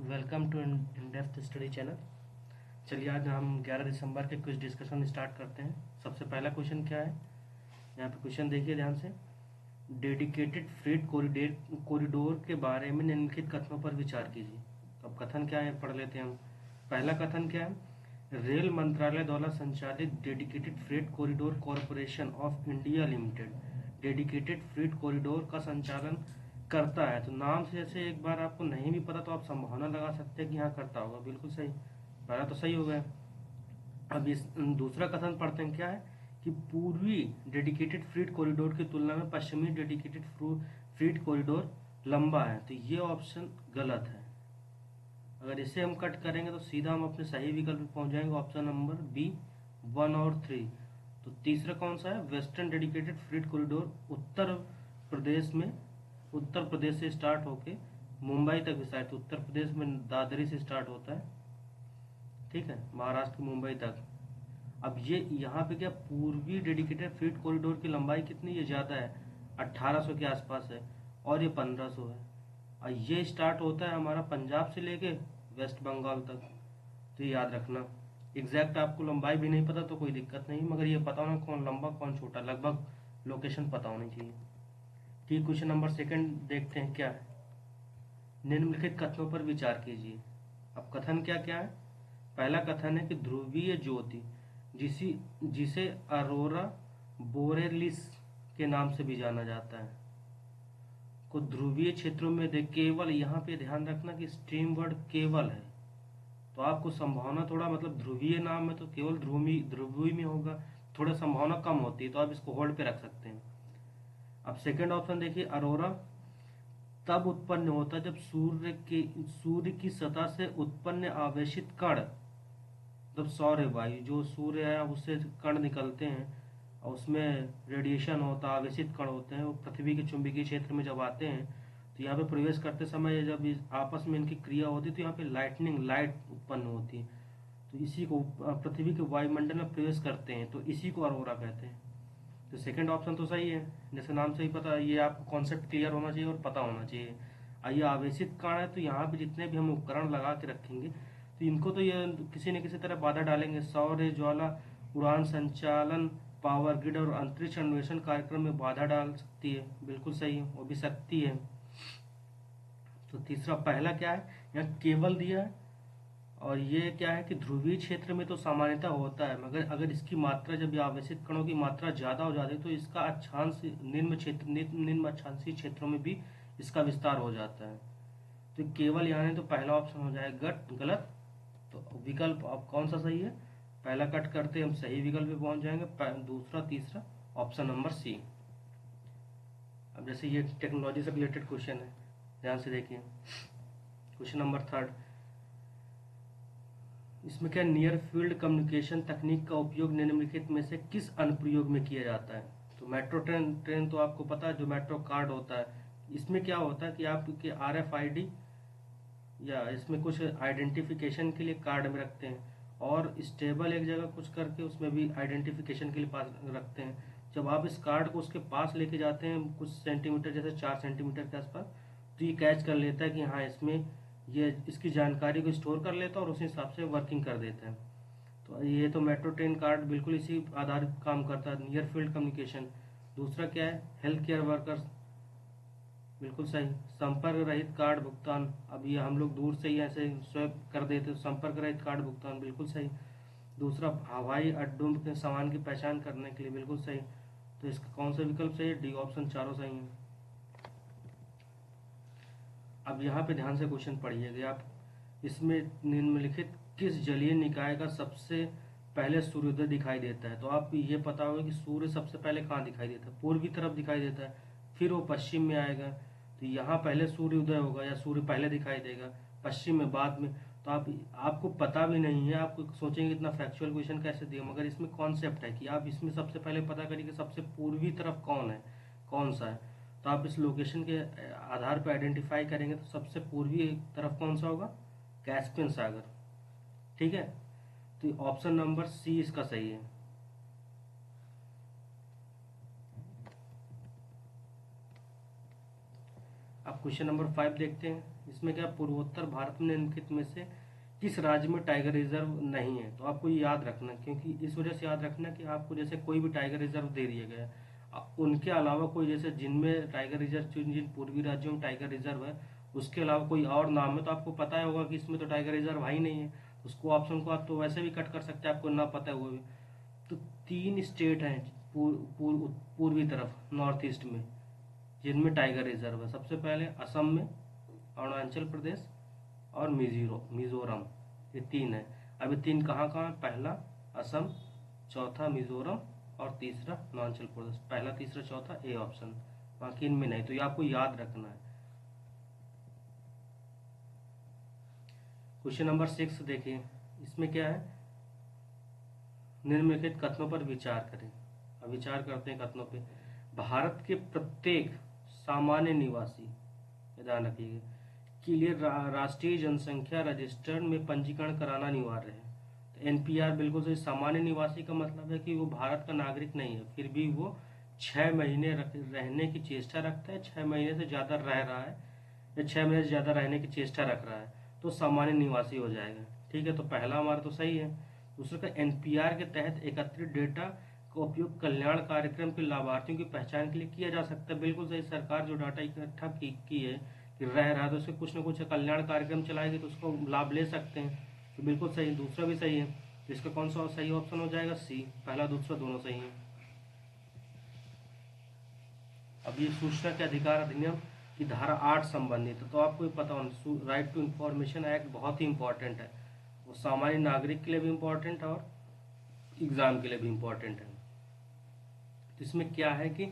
Welcome to in depth study channel. चलिए आज हम 11 दिसंबर के कुछ डिस्कशन स्टार्ट करते हैं। सबसे पहला क्वेश्चन क्या है, यहाँ पे क्वेश्चन देखिए ध्यान से। डेडिकेटेड फ्रेट कॉरिडोर के बारे में निम्नलिखित कथनों पर विचार कीजिए। तो अब कथन क्या है पढ़ लेते हैं हम। पहला कथन क्या है, रेल मंत्रालय द्वारा संचालित dedicated freight corridor corporation of India limited dedicated freight corridor का संचालन करता है। तो नाम से जैसे एक बार आपको नहीं भी पता तो आप संभावना लगा सकते हैं कि हाँ करता होगा, बिल्कुल सही। पहला तो सही हो गया। अब इस दूसरा कथन पढ़ते हैं क्या है कि पूर्वी डेडिकेटेड फ्रीट कॉरिडोर की तुलना में पश्चिमी डेडिकेटेड फ्रीट कॉरिडोर लंबा है। तो ये ऑप्शन गलत है। अगर इसे हम कट करेंगे तो सीधा हम अपने सही विकल्प पे पहुंच जाएंगे, ऑप्शन नंबर बी 1 और 3। तो तीसरा कौन सा है, वेस्टर्न डेडिकेटेड फ्रीट कॉरिडोर प्रदेश में उत्तर प्रदेश से स्टार्ट होके मुंबई तक विस्तारित। तो उत्तर प्रदेश में दादरी से स्टार्ट होता है, ठीक है, महाराष्ट्र की मुंबई तक। अब ये यहाँ पे क्या, पूर्वी डेडिकेटेड फ्रीट कॉरिडोर की लंबाई कितनी, ये ज़्यादा है, 1800 के आसपास है, और ये 1500 है। और ये स्टार्ट होता है हमारा पंजाब से लेके वेस्ट बंगाल तक। तो ये याद रखना। एग्जैक्ट आपको लंबाई भी नहीं पता तो कोई दिक्कत नहीं, मगर ये पता होना कौन लंबा कौन छोटा, लगभग लोकेशन पता होनी चाहिए। ठीक, क्वेश्चन नंबर सेकंड देखते हैं क्या है। निम्नलिखित कथनों पर विचार कीजिए। अब कथन क्या क्या है। पहला कथन है कि ध्रुवीय ज्योति जिसे जिसे अरोरा बोरेलिस के नाम से भी जाना जाता है को ध्रुवीय क्षेत्रों में केवल, यहाँ पे ध्यान रखना कि स्ट्रीम वर्ड केवल है, तो आपको संभावना थोड़ा, मतलब ध्रुवीय नाम है तो केवल ध्रुवीय में होगा, थोड़ा संभावना कम होती है, तो आप इसको होल्ड पे रख सकते हैं। अब सेकंड ऑप्शन देखिए, अरोरा तब उत्पन्न होता है जब सूर्य की सतह से उत्पन्न आवेशित कण, मतलब सौर वायु, जो सूर्य है उससे कण निकलते हैं और उसमें रेडिएशन होता है, आवेशित कण होते हैं, वो पृथ्वी के चुंबकीय क्षेत्र में जब आते हैं तो यहाँ पे प्रवेश करते समय जब आपस में इनकी क्रिया होती है तो यहाँ पे लाइट उत्पन्न होती है। तो इसी को पृथ्वी के वायुमंडल में प्रवेश करते हैं, तो इसी को अरोरा कहते हैं। तो सेकंड ऑप्शन तो सही है, जैसे नाम से ही पता है, ये आपको कॉन्सेप्ट क्लियर होना चाहिए और पता होना चाहिए। आइए, आवेशित कण है तो यहाँ पे जितने भी हम उपकरण लगा के रखेंगे तो इनको तो ये किसी न किसी तरह बाधा डालेंगे। सौर ज्वाला उड़ान संचालन, पावर ग्रिड और अंतरिक्ष अन्वेषण कार्यक्रम में बाधा डाल सकती है, बिल्कुल सही है, वो भी सकती है। तो तीसरा, पहला क्या है, यहाँ केवल दिया है, और ये क्या है कि ध्रुवीय क्षेत्र में तो सामान्यतः होता है, मगर अगर इसकी मात्रा, जब ये आवेशित कणों की मात्रा ज्यादा हो जाती है तो इसका अक्षांश निम्न अक्षांशीय क्षेत्रों में भी इसका विस्तार हो जाता है। तो केवल यानी तो पहला ऑप्शन हो जाएगा गलत। तो विकल्प अब कौन सा सही है, पहला कट करते हम सही विकल्प पे पहुंच जाएंगे, दूसरा तीसरा, ऑप्शन नंबर सी। अब जैसे ये टेक्नोलॉजी से रिलेटेड क्वेश्चन है, ध्यान से देखिए। क्वेश्चन नंबर थर्ड, इसमें क्या, नियर फील्ड कम्युनिकेशन तकनीक का उपयोग निम्नलिखित में से किस अनुप्रयोग में किया जाता है। तो मेट्रो ट्रेन तो आपको पता है, जो मेट्रो कार्ड होता है, इसमें क्या होता है कि आपके RFID या इसमें कुछ आइडेंटिफिकेशन के लिए कार्ड में रखते हैं, और स्टेबल एक जगह कुछ करके उसमें भी आइडेंटिफिकेशन के लिए पास रखते हैं। जब आप इस कार्ड को उसके पास लेके जाते हैं कुछ सेंटीमीटर, जैसे 4 सेंटीमीटर के आसपास, तो ये कैच कर लेता है कि हाँ इसमें ये इसकी जानकारी को स्टोर कर लेता है और उसी हिसाब से वर्किंग कर देता है। तो ये तो मेट्रो ट्रेन कार्ड बिल्कुल इसी आधारित काम करता है, नियर फील्ड कम्युनिकेशन। दूसरा क्या है, हेल्थ केयर वर्कर्स, बिल्कुल सही। संपर्क रहित कार्ड भुगतान, अब ये हम लोग दूर से ही ऐसे स्वैप कर देते, तो संपर्क रहित कार्ड भुगतान, बिल्कुल सही। दूसरा, हवाई अड्डों के सामान की पहचान करने के लिए, बिल्कुल सही। तो इसका कौन सा विकल्प सही है, डी ऑप्शन, चारों सही है। अब यहाँ पे ध्यान से क्वेश्चन पढ़िएगा आप। इसमें निम्नलिखित किस जलीय निकाय का सबसे पहले सूर्योदय दिखाई देता है। तो आप ये पता होगा कि सूर्य सबसे पहले कहाँ दिखाई देता है, पूर्वी तरफ दिखाई देता है, फिर वो पश्चिम में आएगा। तो यहाँ पहले सूर्योदय होगा या सूर्य पहले दिखाई देगा, पश्चिम में बाद में। तो आपको पता भी नहीं है, आप सोचेंगे इतना फैक्चुअल क्वेश्चन कैसे दिया, मगर इसमें कॉन्सेप्ट है कि आप इसमें सबसे पहले पता करिए कि सबसे पूर्वी तरफ कौन है, कौन सा है। तो आप इस लोकेशन के आधार पर आइडेंटिफाई करेंगे तो सबसे पूर्वी तरफ कौन सा होगा, कैस्पियन सागर, ठीक है। तो ऑप्शन नंबर सी इसका सही है। अब क्वेश्चन नंबर 5 देखते हैं। इसमें क्या, पूर्वोत्तर भारत में निम्नलिखित में से किस राज्य में टाइगर रिजर्व नहीं है? तो आपको ये याद रखना, क्योंकि इस वजह से याद रखना कि आपको जैसे कोई भी टाइगर रिजर्व दे दिया गया है, उनके अलावा कोई जैसे जिनमें टाइगर रिजर्व, जिन पूर्वी राज्यों में टाइगर रिजर्व है उसके अलावा कोई और नाम है, तो आपको पता ही होगा कि इसमें तो टाइगर रिजर्व है ही नहीं है, उसको ऑप्शन को आप तो वैसे भी कट कर सकते हैं, आपको ना पता है वो भी। तो 3 स्टेट हैं पूर्वी तरफ नॉर्थ ईस्ट में जिनमें टाइगर रिजर्व है। सबसे पहले असम में, अरुणाचल प्रदेश और मिजोरम, ये 3 है। अब ये 3 कहाँ कहाँ है? पहला असम, चौथा मिजोरम और तीसरा अरुणाचल प्रदेश। पहला, तीसरा, चौथा ए ऑप्शन, बाकी इनमें नहीं। तो ये आपको याद रखना है। क्वेश्चन नंबर 6 देखिए। इसमें क्या है, निम्नलिखित कथनों पर विचार करें। अब विचार करते हैं कथनों पे। भारत के प्रत्येक सामान्य निवासी, ध्यान रखिएगा, के लिए राष्ट्रीय जनसंख्या रजिस्टर में पंजीकरण कराना अनिवार्य है। तो एनपीआर बिल्कुल सही। सामान्य निवासी का मतलब है कि वो भारत का नागरिक नहीं है, फिर भी वो 6 महीने रहने की चेष्टा रखता है, 6 महीने से ज़्यादा रह रहा है या 6 महीने से ज़्यादा रहने की चेष्टा रख रहा है, तो सामान्य निवासी हो जाएगा। ठीक है, तो पहला हमारा तो सही है। दूसरा का, एनपीआर के तहत एकत्रित डेटा का उपयोग कल्याण कार्यक्रम के लाभार्थियों की पहचान के लिए किया जा सकता है। बिल्कुल सही। सरकार जो डाटा इकट्ठा की है कि रह रहा है, तो उससे कुछ ना कुछ कल्याण कार्यक्रम चलाएगी, तो उसको लाभ ले सकते हैं। तो बिल्कुल सही। दूसरा भी सही है। तो इसका कौन सा सही ऑप्शन हो जाएगा? सी। पहला दूसरा दोनों सही है। अब ये सूचना के अधिकार अधिनियम की धारा 8 संबंधित है, तो आपको पता होना, राइट टू इंफॉर्मेशन एक्ट बहुत ही इंपॉर्टेंट है। वो सामान्य नागरिक के लिए भी इम्पोर्टेंट है और एग्जाम के लिए भी इम्पोर्टेंट है। तो इसमें क्या है कि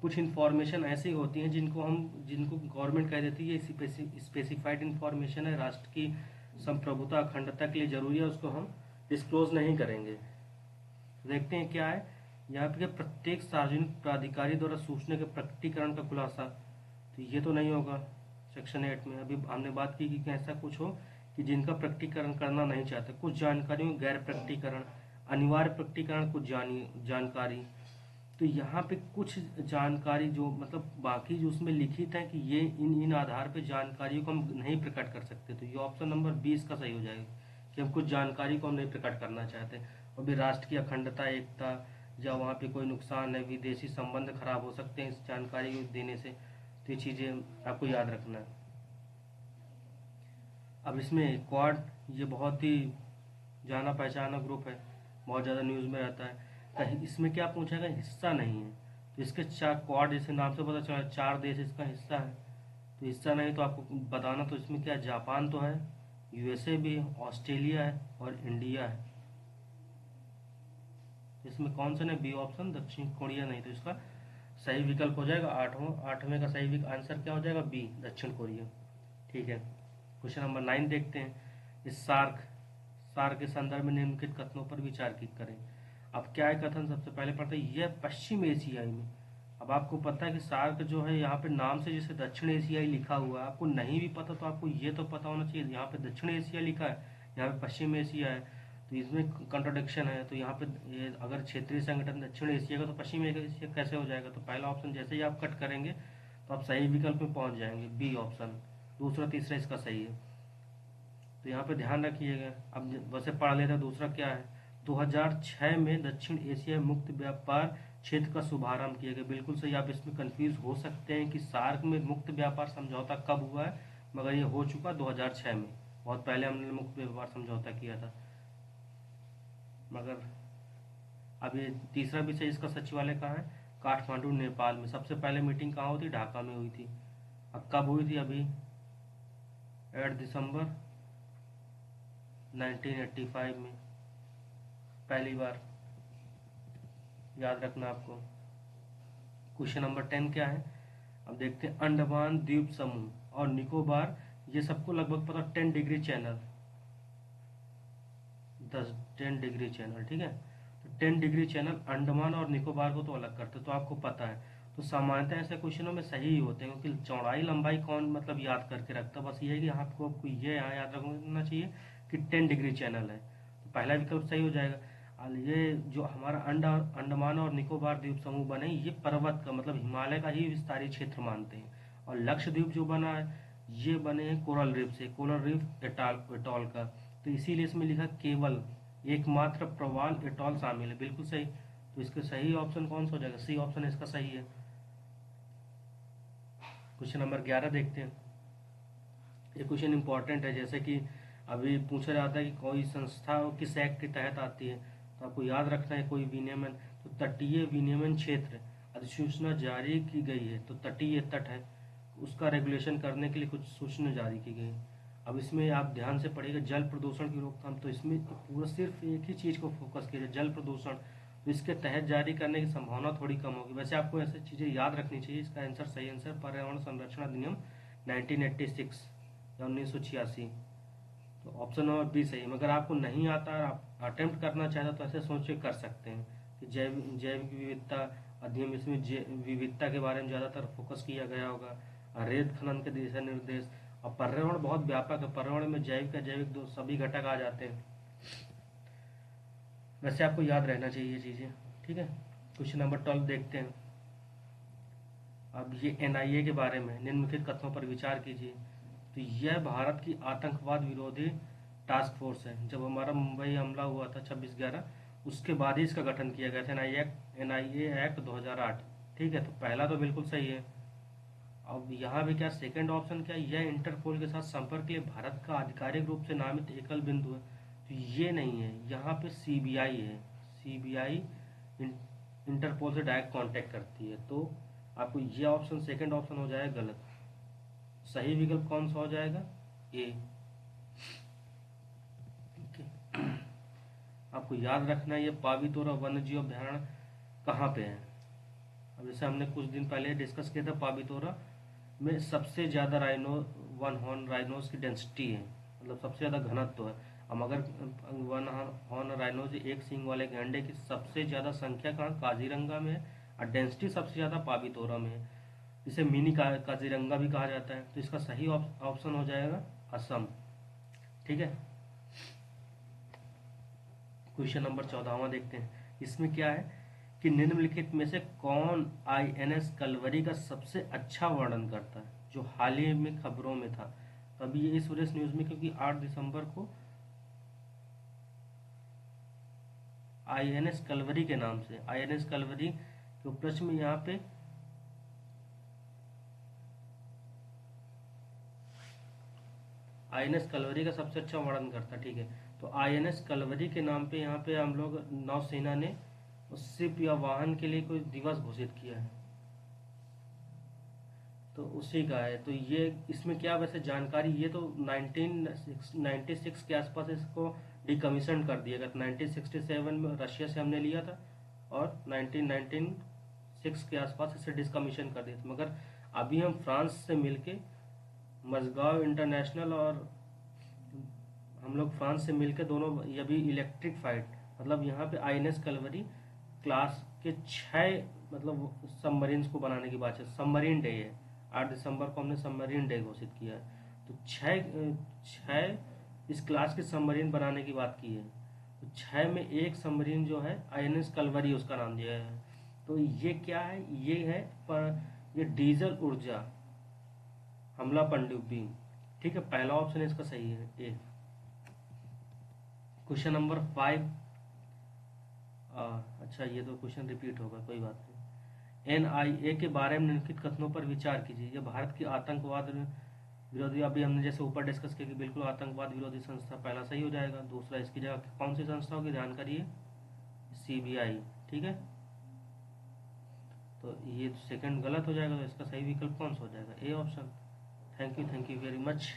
कुछ इन्फॉर्मेशन ऐसी होती हैं जिनको गवर्नमेंट कह देती है ये स्पेसिफाइड इन्फॉर्मेशन है, राष्ट्र की संप्रभुता अखंडता के लिए जरूरी है, उसको हम डिस्क्लोज नहीं करेंगे। देखते हैं क्या है यहाँ पे, प्रत्येक सार्वजनिक प्राधिकारी द्वारा सूचना के प्रकटीकरण का खुलासा, तो ये तो नहीं होगा सेक्शन 8 में। अभी हमने बात की कि ऐसा कुछ हो कि जिनका प्रकटीकरण करना नहीं चाहते, कुछ जानकारियों गैर प्रकटीकरण, अनिवार्य प्रकटीकरण, कुछ जानकारी। तो यहाँ पे कुछ जानकारी जो मतलब बाकी जो उसमें लिखित है कि ये इन आधार पे जानकारियों को हम नहीं प्रकट कर सकते, तो ये ऑप्शन नंबर 20 का सही हो जाएगा कि हम कुछ जानकारी को हम नहीं प्रकट करना चाहते। और भी राष्ट्र की अखंडता, एकता, या वहाँ पे कोई नुकसान है, विदेशी संबंध खराब हो सकते हैं इस जानकारी को देने से, तो ये चीज़ें आपको याद रखना है। अब इसमें क्वाड, ये बहुत ही जाना पहचाना ग्रुप है, बहुत ज़्यादा न्यूज़ में रहता है। कहीं इसमें क्या पूछेगा, हिस्सा नहीं है, तो इसके 4 क्वाड, जैसे नाम से पता चला 4 देश इसका हिस्सा है, तो हिस्सा नहीं तो आपको बताना, तो इसमें क्या, जापान तो है, यूएसए भी है, ऑस्ट्रेलिया है और इंडिया है। इसमें कौन सा नहीं, बी ऑप्शन, दक्षिण कोरिया नहीं, तो इसका सही विकल्प हो जाएगा 8वें का सही आंसर क्या हो जाएगा? बी, दक्षिण कोरिया। ठीक है, क्वेश्चन नंबर 9 देखते हैं। इस सार्क के संदर्भ में निम्नलिखित कथनों पर विचार करें। अब क्या है कथन, सबसे पहले पढ़ते हैं, यह पश्चिम एशियाई में। अब आपको पता है कि सार्क जो है यहाँ पे नाम से जैसे दक्षिण एशियाई लिखा हुआ है, आपको नहीं भी पता तो आपको ये तो पता होना चाहिए, यहाँ पे दक्षिण एशिया लिखा है, यहाँ पे पश्चिम एशिया है, तो इसमें कंट्रोडिक्शन है। तो यहाँ पे ये अगर क्षेत्रीय संगठन दक्षिण एशिया का, तो पश्चिम एशिया कैसे हो जाएगा? तो पहला ऑप्शन जैसे ही आप कट करेंगे तो आप सही विकल्प में पहुँच जाएंगे, बी ऑप्शन। दूसरा तीसरा इसका सही है, तो यहाँ पे ध्यान रखिएगा। अब वैसे पढ़ लेते हैं दूसरा क्या है। 2006 में दक्षिण एशिया मुक्त व्यापार क्षेत्र का शुभारंभ किया गया। बिल्कुल सही। आप इसमें कंफ्यूज हो सकते हैं कि सार्क में मुक्त व्यापार समझौता कब हुआ है, मगर ये हो चुका 2006 में, बहुत पहले हमने मुक्त व्यापार समझौता किया था। मगर अब ये तीसरा विषय इसका सचिवालय कहाँ है? काठमांडू, नेपाल में। सबसे पहले मीटिंग कहाँ हुई थी? ढाका में हुई थी। अब कब हुई थी? अभी 8 दिसंबर 1985 में पहली बार, याद रखना आपको। क्वेश्चन नंबर 10 क्या है, अब देखते हैं। अंडमान द्वीप समूह और निकोबार, ये सबको लगभग पता, 10 डिग्री चैनल, 10 डिग्री चैनल, ठीक है। तो 10 डिग्री चैनल अंडमान और निकोबार को तो अलग करते, तो आपको पता है। तो सामान्यतः ऐसे क्वेश्चनों में सही ही होते हैं, क्योंकि चौड़ाई लंबाई कौन मतलब याद करके रखता, बस ये है कि आपको ये यहाँ याद रखना चाहिए कि 10 डिग्री चैनल है, तो पहला विकल्प सही हो जाएगा। और ये जो हमारा अंडमान और निकोबार द्वीप समूह बने, ये पर्वत का मतलब हिमालय का ही विस्तारित क्षेत्र मानते हैं, और लक्षद्वीप जो बना है ये बने हैं कोरल रीफ से, कोरल रीफ एटॉल का। तो इसीलिए इसमें लिखा केवल एकमात्र प्रवाल एटॉल शामिल है। बिल्कुल सही। तो इसका सही ऑप्शन कौन सा हो जाएगा? सी ऑप्शन इसका सही है। क्वेश्चन नंबर 11 देखते हैं। ये क्वेश्चन इंपॉर्टेंट है, जैसे कि अभी पूछा जाता है कि कोई संस्था किस एक्ट के तहत आती है, तो आपको याद रखना है कोई विनियमन, तो तटीय विनियमन क्षेत्र अधिसूचना जारी की गई है, तो तटीय तट है उसका रेगुलेशन करने के लिए कुछ सूचना जारी की गई है। अब इसमें आप ध्यान से पढ़िएगा, जल प्रदूषण की रोकथाम, तो इसमें पूरा सिर्फ एक ही चीज़ को फोकस किया जाए, जल प्रदूषण, तो इसके तहत जारी करने की संभावना थोड़ी कम होगी। वैसे आपको ऐसी चीज़ें याद रखनी चाहिए। इसका आंसर, सही आंसर पर्यावरण संरक्षण अधिनियम 1986 या 1986, तो ऑप्शन नंबर बी सही है। मगर आपको नहीं आता और आप अटेम्प्ट करना चाहते तो ऐसे सोच के कर सकते हैं कि जैविक विविधता अधिनियम, इसमें विविधता के बारे में ज़्यादातर फोकस किया गया होगा, और रेत खनन के दिशा निर्देश, और पर्यावरण बहुत व्यापक है, पर्यावरण में जैविक का जैविक दो सभी घटक आ जाते हैं। वैसे आपको याद रहना चाहिए ये चीज़ें, ठीक है। क्वेश्चन नंबर 12 देखते हैं। अब ये NIA के बारे में, निम्नलिखित कथनों पर विचार कीजिए। तो यह भारत की आतंकवाद विरोधी टास्क फोर्स है। जब हमारा मुंबई हमला हुआ था 26/11, उसके बाद ही इसका गठन किया गया था, NIA एक्ट 2008, ठीक है। तो पहला तो बिल्कुल सही है। अब यहाँ भी क्या सेकंड ऑप्शन क्या, यह इंटरपोल के साथ संपर्क के लिए भारत का आधिकारिक रूप से नामित एकल बिंदु है, तो ये नहीं है, यहाँ पे CBI है। CBI इंटरपोल से डायरेक्ट कांटेक्ट करती है, तो आपको ये ऑप्शन, सेकंड ऑप्शन हो जाएगा गलत। सही विकल्प कौन सा हो जाएगा? ए। आपको याद रखना है ये पावितोरा वन्य जीव अभ्यारण्य कहाँ पे है। अब जैसे हमने कुछ दिन पहले डिस्कस किया था, पावितोरा में सबसे ज़्यादा वन हॉर्न राइनोज की डेंसिटी है, मतलब सबसे ज़्यादा घनत्व है। अब अगर वन हॉर्न राइनोज, एक सींग वाले गैंडे की सबसे ज़्यादा संख्या कहाँ? काजीरंगा में है, और डेंसिटी सबसे ज़्यादा पावितोरा में है। इसे मिनी काजीरंगा भी कहा जाता है। तो इसका सही ऑप्शन हो जाएगा असम, ठीक है। क्वेश्चन नंबर 14वां देखते हैं। इसमें क्या है कि निम्नलिखित में से कौन INS कलवरी का सबसे अच्छा वर्णन करता है, जो हाल ही में खबरों में था। तो अभी ये इस वजह न्यूज में, क्योंकि 8 दिसंबर को INS कलवरी के नाम से, INS कलवरी के उपलक्ष्य में यहाँ पे INS कलवरी का सबसे अच्छा वर्णन करता, ठीक है। तो INS कलवरी के नाम पे यहाँ पे हम लोग नौसेना ने उस शिप या वाहन के लिए कोई दिवस घोषित किया है, तो उसी का है। तो ये इसमें क्या वैसे जानकारी, ये तो 1996 के आसपास इसको डिकमीशन कर दिया गया। 1967 में रशिया से हमने लिया था, और 1996 के आसपास इसे डिसकमीशन कर दिया था। मगर अभी हम फ्रांस से मिलके मजगाव इंटरनेशनल, और हम लोग फ्रांस से मिलकर दोनों, ये भी इलेक्ट्रिफाइड, मतलब यहाँ पे INS कलवरी क्लास के 6 मतलब सबमरीन्स को बनाने की बात है। सबमरीन डे है, 8 दिसंबर को हमने सबमरीन डे घोषित किया है। तो छः इस क्लास के सबमरीन बनाने की बात की है। तो 6 में एक सबमरीन जो है INS कलवरी, उसका नाम दिया है। तो ये क्या है? ये है पर ये डीजल ऊर्जा हमला पनडुब्बी, ठीक है। पहला ऑप्शन इसका सही है, ए। क्वेश्चन नंबर 5, अच्छा ये तो क्वेश्चन रिपीट होगा, कोई बात नहीं। NIA के बारे में निम्नलिखित कथनों पर विचार कीजिए। यह भारत की आतंकवाद विरोधी, अभी हमने जैसे ऊपर डिस्कस किया कि बिल्कुल आतंकवाद विरोधी संस्था, पहला सही हो जाएगा। दूसरा, इसकी जगह कौन सी संस्था होगी, ध्यान करिए, CBI, ठीक है। तो ये सेकंड गलत हो जाएगा, तो इसका सही विकल्प कौन सा हो जाएगा? A option. Thank you very much.